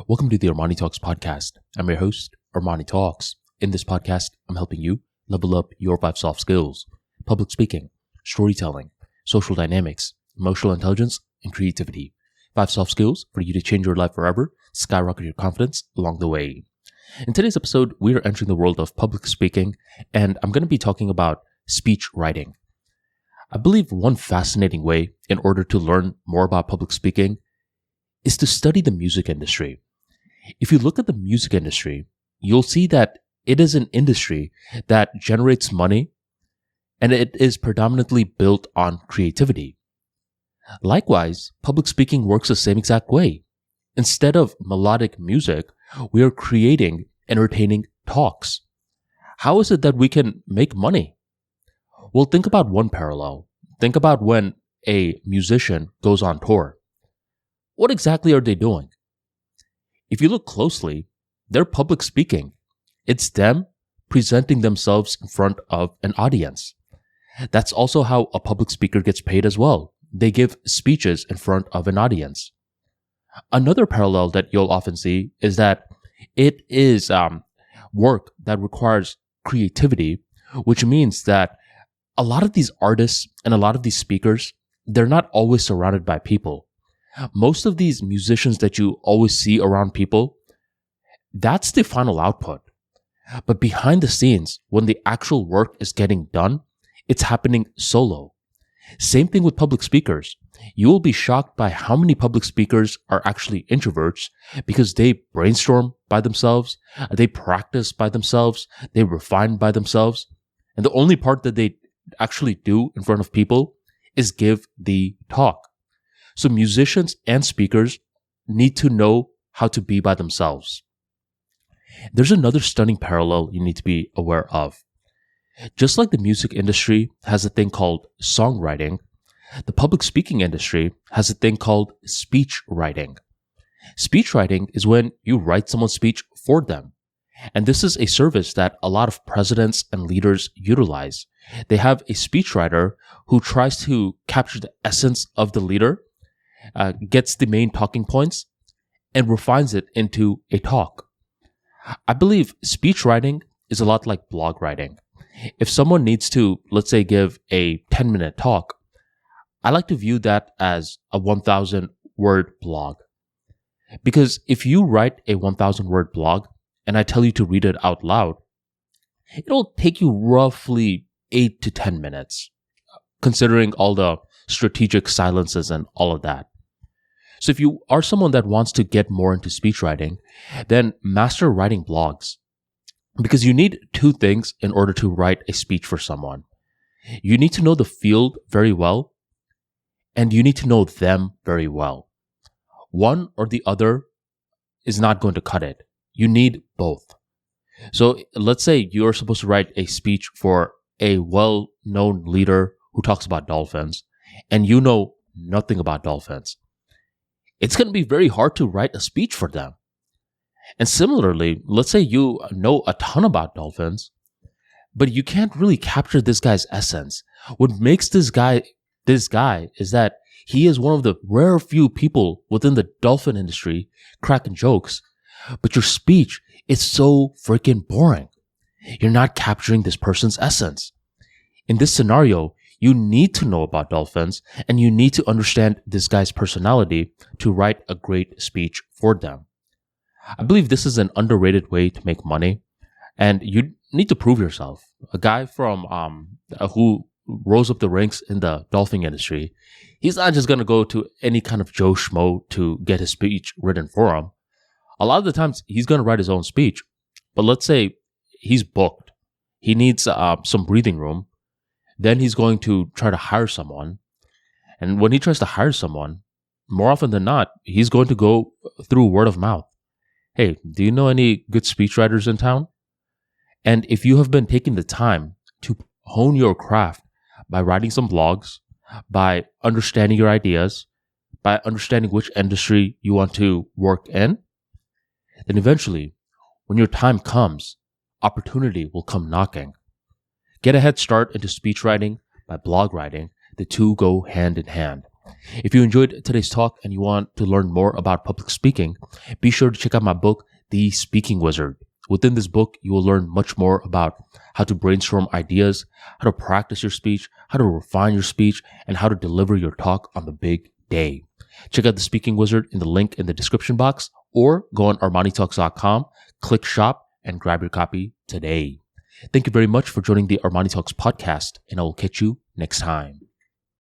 Welcome to the ArmaniTalks podcast. I'm your host, ArmaniTalks. In this podcast, I'm helping you level up your 5 soft skills: public speaking, storytelling, social dynamics, emotional intelligence, and creativity. 5 soft skills for you to change your life forever, skyrocket your confidence along the way. In today's episode, we are entering the world of public speaking, and I'm going to be talking about speech writing. I believe one fascinating way in order to learn more about public speaking is to study the music industry. If you look at the music industry, you'll see that it is an industry that generates money and it is predominantly built on creativity. Likewise, public speaking works the same exact way. Instead of melodic music, we are creating entertaining talks. How is it that we can make money? Well, think about one parallel. Think about when a musician goes on tour. What exactly are they doing? If you look closely, they're public speaking. It's them presenting themselves in front of an audience. That's also how a public speaker gets paid as well. They give speeches in front of an audience. Another parallel that you'll often see is that it is work that requires creativity, which means that a lot of these artists and a lot of these speakers, they're not always surrounded by people. Most of these musicians that you always see around people, that's the final output. But behind the scenes, when the actual work is getting done, it's happening solo. Same thing with public speakers. You will be shocked by how many public speakers are actually introverts because they brainstorm by themselves, they practice by themselves, they refine by themselves. And the only part that they actually do in front of people is give the talk. So musicians and speakers need to know how to be by themselves. There's another stunning parallel you need to be aware of. Just like the music industry has a thing called songwriting, the public speaking industry has a thing called speech writing. Speech writing is when you write someone's speech for them. And this is a service that a lot of presidents and leaders utilize. They have a speechwriter who tries to capture the essence of the leader, gets the main talking points, and refines it into a talk. I believe speech writing is a lot like blog writing. If someone needs to, let's say, give a 10-minute talk, I like to view that as a 1,000-word blog. Because if you write a 1,000-word blog and I tell you to read it out loud, it'll take you roughly 8 to 10 minutes, considering all the strategic silences and all of that. So if you are someone that wants to get more into speech writing, then master writing blogs. Because you need 2 things in order to write a speech for someone. You need to know the field very well, and you need to know them very well. One or the other is not going to cut it. You need both. So let's say you're supposed to write a speech for a well-known leader who talks about dolphins, and you know nothing about dolphins. It's going to be very hard to write a speech for them. And similarly, let's say you know a ton about dolphins, but you can't really capture this guy's essence. What makes this guy is that he is one of the rare few people within the dolphin industry cracking jokes, but your speech is so freaking boring. You're not capturing this person's essence. In this scenario, you need to know about dolphins and you need to understand this guy's personality to write a great speech for them. I believe this is an underrated way to make money, and you need to prove yourself. A guy from who rose up the ranks in the dolphin industry, he's not just going to go to any kind of Joe Schmo to get his speech written for him. A lot of the times, he's going to write his own speech. But let's say he's booked. He needs some breathing room. Then he's going to try to hire someone. And when he tries to hire someone, more often than not, he's going to go through word of mouth. Hey, do you know any good speechwriters in town? And if you have been taking the time to hone your craft by writing some blogs, by understanding your ideas, by understanding which industry you want to work in, then eventually, when your time comes, opportunity will come knocking. Get a head start into speech writing by blog writing. The 2 go hand in hand. If you enjoyed today's talk and you want to learn more about public speaking, be sure to check out my book, The Speaking Wizard. Within this book, you will learn much more about how to brainstorm ideas, how to practice your speech, how to refine your speech, and how to deliver your talk on the big day. Check out The Speaking Wizard in the link in the description box, or go on ArmaniTalks.com, click shop, and grab your copy today. Thank you very much for joining the Armani Talks podcast, and I will catch you next time.